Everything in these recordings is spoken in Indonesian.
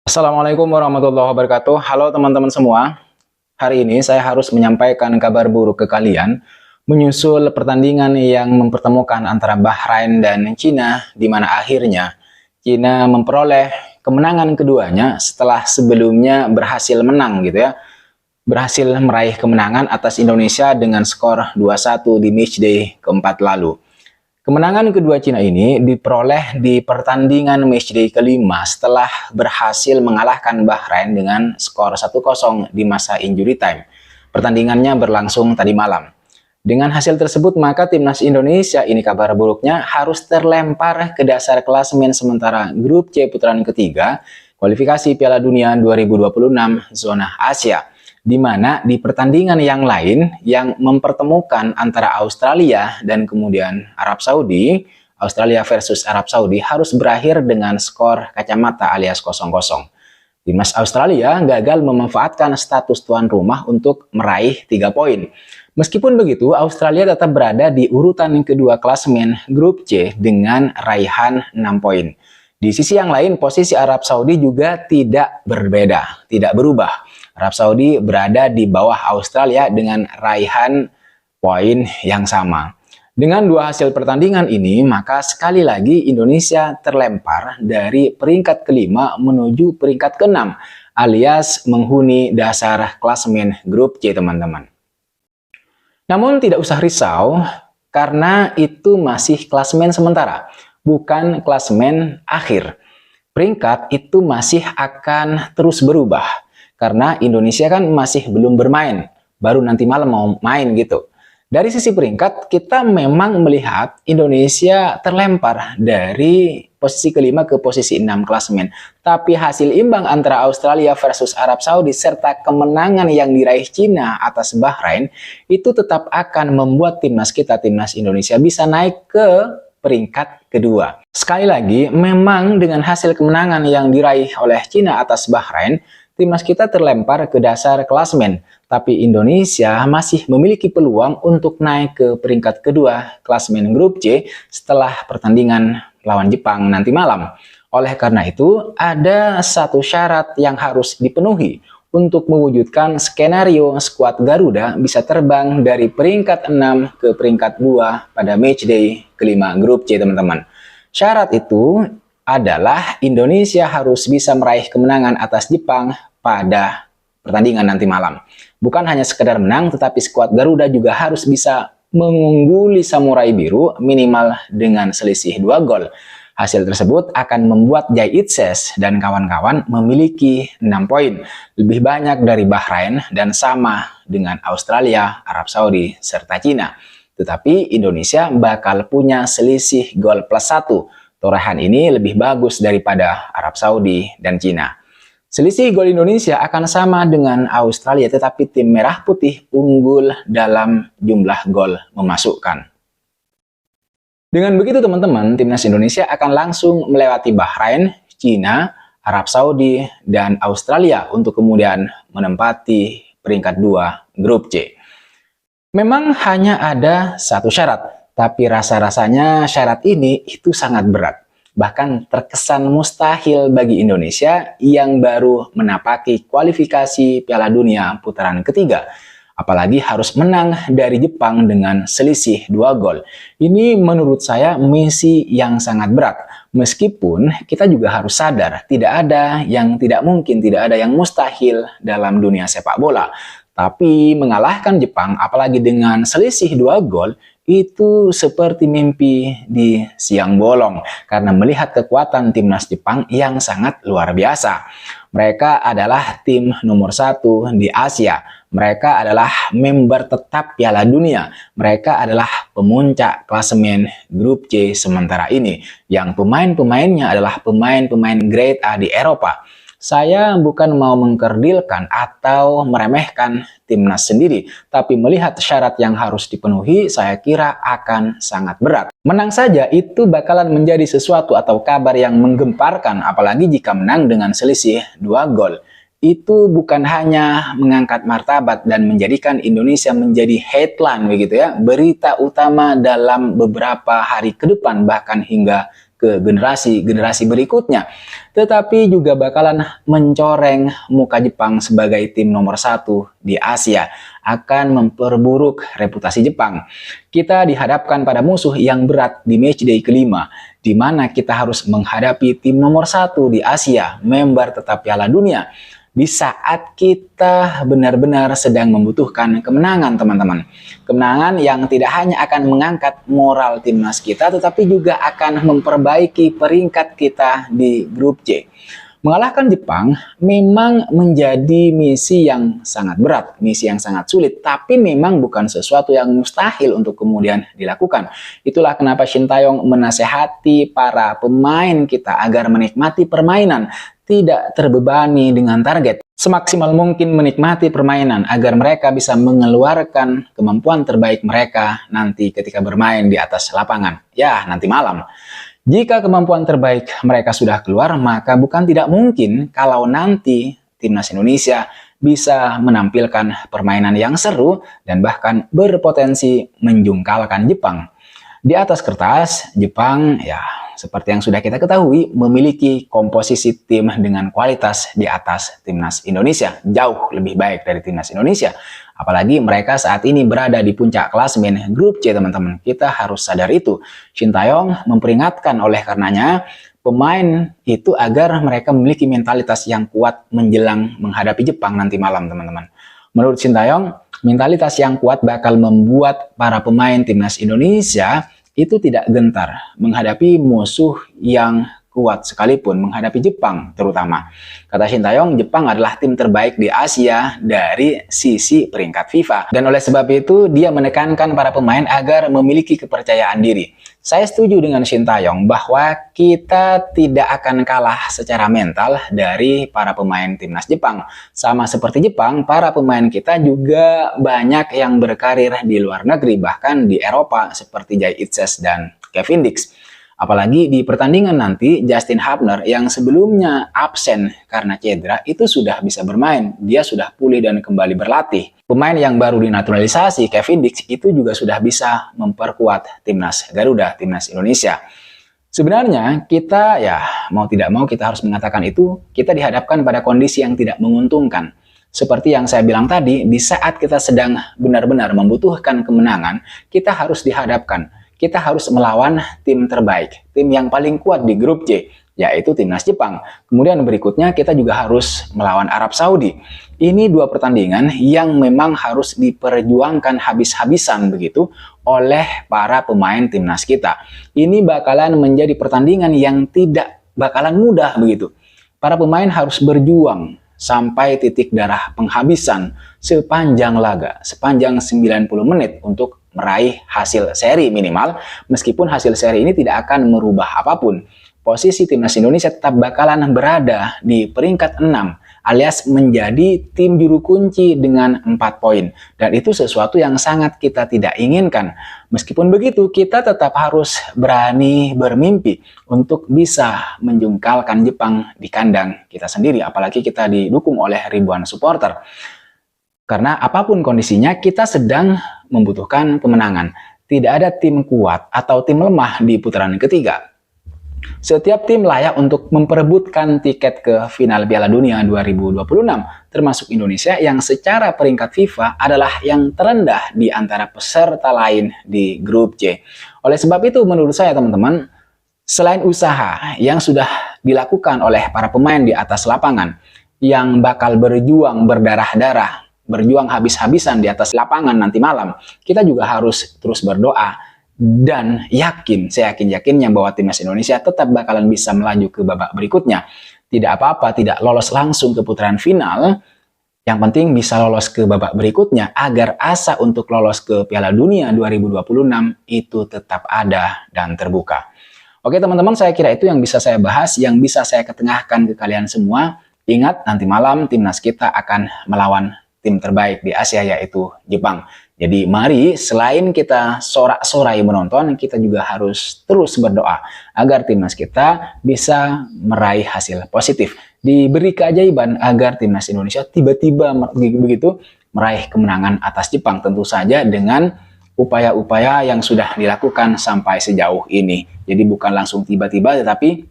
Assalamualaikum warahmatullahi wabarakatuh. Halo teman-teman semua. Hari ini saya harus menyampaikan kabar buruk ke kalian menyusul pertandingan yang mempertemukan antara Bahrain dan Cina, di mana akhirnya Cina memperoleh kemenangan keduanya setelah sebelumnya berhasil menang gitu ya. Berhasil meraih kemenangan atas Indonesia dengan skor 2-1 di matchday keempat lalu. Kemenangan kedua Cina ini diperoleh di pertandingan matchday kelima setelah berhasil mengalahkan Bahrain dengan skor 1-0 di masa injury time. Pertandingannya berlangsung tadi malam. Dengan hasil tersebut, maka timnas Indonesia, ini kabar buruknya, harus terlempar ke dasar klasemen sementara grup C putaran ketiga kualifikasi Piala Dunia 2026 zona Asia, di mana di pertandingan yang lain yang mempertemukan antara Australia dan kemudian Arab Saudi, Australia versus Arab Saudi harus berakhir dengan skor kacamata alias 0-0. Timnas Australia gagal memanfaatkan status tuan rumah untuk meraih 3 poin. Meskipun begitu, Australia tetap berada di urutan kedua klasemen grup C dengan raihan 6 poin. Di sisi yang lain, posisi Arab Saudi juga tidak berbeda, tidak berubah. Arab Saudi berada di bawah Australia dengan raihan poin yang sama. Dengan dua hasil pertandingan ini, maka sekali lagi Indonesia terlempar dari peringkat kelima menuju peringkat keenam, alias menghuni dasar klasemen grup C, teman-teman. Namun tidak usah risau, karena itu masih klasemen sementara, bukan klasemen akhir. Peringkat itu masih akan terus berubah. Karena Indonesia kan masih belum bermain, baru nanti malam mau main gitu. Dari sisi peringkat, kita memang melihat Indonesia terlempar dari posisi kelima ke posisi 6 klasemen. Tapi hasil imbang antara Australia versus Arab Saudi serta kemenangan yang diraih Cina atas Bahrain, itu tetap akan membuat timnas kita, timnas Indonesia, bisa naik ke peringkat kedua. Sekali lagi, memang dengan hasil kemenangan yang diraih oleh Cina atas Bahrain, timnas kita terlempar ke dasar klasemen, tapi Indonesia masih memiliki peluang untuk naik ke peringkat kedua klasemen grup C setelah pertandingan lawan Jepang nanti malam. Oleh karena itu, ada satu syarat yang harus dipenuhi untuk mewujudkan skenario skuad Garuda bisa terbang dari peringkat 6 ke peringkat 2 pada matchday kelima grup C, teman-teman. Syarat itu adalah Indonesia harus bisa meraih kemenangan atas Jepang pada pertandingan nanti malam. Bukan hanya sekedar menang, tetapi skuad Garuda juga harus bisa mengungguli Samurai Biru minimal dengan selisih 2 gol. Hasil tersebut akan membuat Jai Itses dan kawan-kawan memiliki 6 poin, lebih banyak dari Bahrain dan sama dengan Australia, Arab Saudi, serta Cina. Tetapi Indonesia bakal punya selisih gol plus 1. Torehan ini lebih bagus daripada Arab Saudi dan Cina. Selisih gol Indonesia akan sama dengan Australia, tetapi tim merah putih unggul dalam jumlah gol memasukkan. Dengan begitu teman-teman, timnas Indonesia akan langsung melewati Bahrain, Cina, Arab Saudi, dan Australia untuk kemudian menempati peringkat 2 grup C. Memang hanya ada satu syarat, tapi rasa-rasanya syarat ini itu sangat berat. Bahkan terkesan mustahil bagi Indonesia yang baru menapaki kualifikasi Piala Dunia putaran ketiga. Apalagi harus menang dari Jepang dengan selisih 2 gol. Ini menurut saya misi yang sangat berat. Meskipun kita juga harus sadar, tidak ada yang tidak mungkin, tidak ada yang mustahil dalam dunia sepak bola. Tapi mengalahkan Jepang, apalagi dengan selisih 2 gol, itu seperti mimpi di siang bolong karena melihat kekuatan timnas Jepang yang sangat luar biasa. Mereka adalah tim nomor 1 di Asia. Mereka adalah member tetap Piala Dunia. Mereka adalah pemuncak klasemen grup C sementara ini, yang pemain-pemainnya adalah pemain-pemain grade A di Eropa. Saya bukan mau mengkerdilkan atau meremehkan timnas sendiri, tapi melihat syarat yang harus dipenuhi, saya kira akan sangat berat. Menang saja itu bakalan menjadi sesuatu atau kabar yang menggemparkan, apalagi jika menang dengan selisih 2 gol. Itu bukan hanya mengangkat martabat dan menjadikan Indonesia menjadi headline begitu ya, berita utama dalam beberapa hari ke depan bahkan hingga ke generasi berikutnya, tetapi juga bakalan mencoreng muka Jepang sebagai tim nomor 1 di Asia, akan memperburuk reputasi Jepang. Kita dihadapkan pada musuh yang berat di matchday kelima, di mana kita harus menghadapi tim nomor 1 di Asia, member tetap Piala Dunia, di saat kita benar-benar sedang membutuhkan kemenangan, teman-teman. Kemenangan yang tidak hanya akan mengangkat moral timnas kita, tetapi juga akan memperbaiki peringkat kita di grup C. Mengalahkan Jepang memang menjadi misi yang sangat berat, misi yang sangat sulit, tapi memang bukan sesuatu yang mustahil untuk kemudian dilakukan. Itulah kenapa Shin Tae-yong menasehati para pemain kita agar menikmati permainan, tidak terbebani dengan target. Semaksimal mungkin menikmati permainan agar mereka bisa mengeluarkan kemampuan terbaik mereka nanti ketika bermain di atas lapangan. Ya, nanti malam. Jika kemampuan terbaik mereka sudah keluar, maka bukan tidak mungkin kalau nanti timnas Indonesia bisa menampilkan permainan yang seru dan bahkan berpotensi menjungkalkan Jepang. Di atas kertas, Jepang ya seperti yang sudah kita ketahui memiliki komposisi tim dengan kualitas di atas timnas Indonesia, jauh lebih baik dari timnas Indonesia. Apalagi mereka saat ini berada di puncak klasemen grup C, teman-teman. Kita harus sadar itu. Shin Tae-yong memperingatkan oleh karenanya pemain itu agar mereka memiliki mentalitas yang kuat menjelang menghadapi Jepang nanti malam, teman-teman. Menurut Shin Tae-yong, mentalitas yang kuat bakal membuat para pemain timnas Indonesia itu tidak gentar menghadapi musuh yang kuat sekalipun, menghadapi Jepang terutama. Kata Shin Tae-yong, Jepang adalah tim terbaik di Asia dari sisi peringkat FIFA. Dan oleh sebab itu, dia menekankan para pemain agar memiliki kepercayaan diri. Saya setuju dengan Shin Tae-yong bahwa kita tidak akan kalah secara mental dari para pemain timnas Jepang. Sama seperti Jepang, para pemain kita juga banyak yang berkarir di luar negeri, bahkan di Eropa seperti Jay Itzes dan Kevin Dix. Apalagi di pertandingan nanti, Justin Hubner yang sebelumnya absen karena cedera itu sudah bisa bermain. Dia sudah pulih dan kembali berlatih. Pemain yang baru dinaturalisasi, Kevin Dix, itu juga sudah bisa memperkuat timnas Garuda, timnas Indonesia. Sebenarnya kita ya mau tidak mau kita harus mengatakan itu, kita dihadapkan pada kondisi yang tidak menguntungkan. Seperti yang saya bilang tadi, di saat kita sedang benar-benar membutuhkan kemenangan, kita harus dihadapkan. Kita harus melawan tim terbaik, tim yang paling kuat di grup C, yaitu timnas Jepang. Kemudian berikutnya kita juga harus melawan Arab Saudi. Ini dua pertandingan yang memang harus diperjuangkan habis-habisan begitu oleh para pemain timnas kita. Ini bakalan menjadi pertandingan yang tidak bakalan mudah begitu. Para pemain harus berjuang sampai titik darah penghabisan sepanjang laga, sepanjang 90 menit untuk meraih hasil seri minimal, meskipun hasil seri ini tidak akan merubah apapun. Posisi timnas Indonesia tetap bakalan berada di peringkat 6, alias menjadi tim juru kunci dengan 4 poin. Dan itu sesuatu yang sangat kita tidak inginkan. Meskipun begitu, kita tetap harus berani bermimpi untuk bisa menjungkalkan Jepang di kandang kita sendiri, apalagi kita didukung oleh ribuan supporter. Karena apapun kondisinya, kita sedang membutuhkan kemenangan. Tidak ada tim kuat atau tim lemah di putaran ketiga. Setiap tim layak untuk memperebutkan tiket ke final Piala Dunia 2026, termasuk Indonesia yang secara peringkat FIFA adalah yang terendah di antara peserta lain di grup C. Oleh sebab itu, menurut saya teman-teman, selain usaha yang sudah dilakukan oleh para pemain di atas lapangan, yang bakal berjuang berdarah-darah, berjuang habis-habisan di atas lapangan nanti malam, kita juga harus terus berdoa dan yakin, saya yakin-yakinnya bahwa timnas Indonesia tetap bakalan bisa melaju ke babak berikutnya. Tidak apa-apa, tidak lolos langsung ke putaran final, yang penting bisa lolos ke babak berikutnya agar asa untuk lolos ke Piala Dunia 2026 itu tetap ada dan terbuka. Oke teman-teman, saya kira itu yang bisa saya bahas, yang bisa saya ketengahkan ke kalian semua. Ingat, nanti malam timnas kita akan melawan tim terbaik di Asia, yaitu Jepang. Jadi mari selain kita sorak-sorai menonton, kita juga harus terus berdoa agar timnas kita bisa meraih hasil positif. Diberi keajaiban agar timnas Indonesia tiba-tiba begitu meraih kemenangan atas Jepang, tentu saja dengan upaya-upaya yang sudah dilakukan sampai sejauh ini. Jadi bukan langsung tiba-tiba, tetapi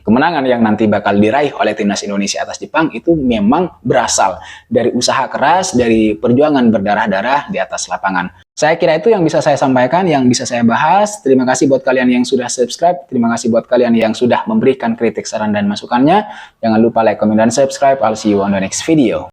kemenangan yang nanti bakal diraih oleh timnas Indonesia atas Jepang itu memang berasal dari usaha keras, dari perjuangan berdarah-darah di atas lapangan. Saya kira itu yang bisa saya sampaikan, yang bisa saya bahas. Terima kasih buat kalian yang sudah subscribe. Terima kasih buat kalian yang sudah memberikan kritik, saran, dan masukannya. Jangan lupa like, comment, dan subscribe. I'll see you on the next video.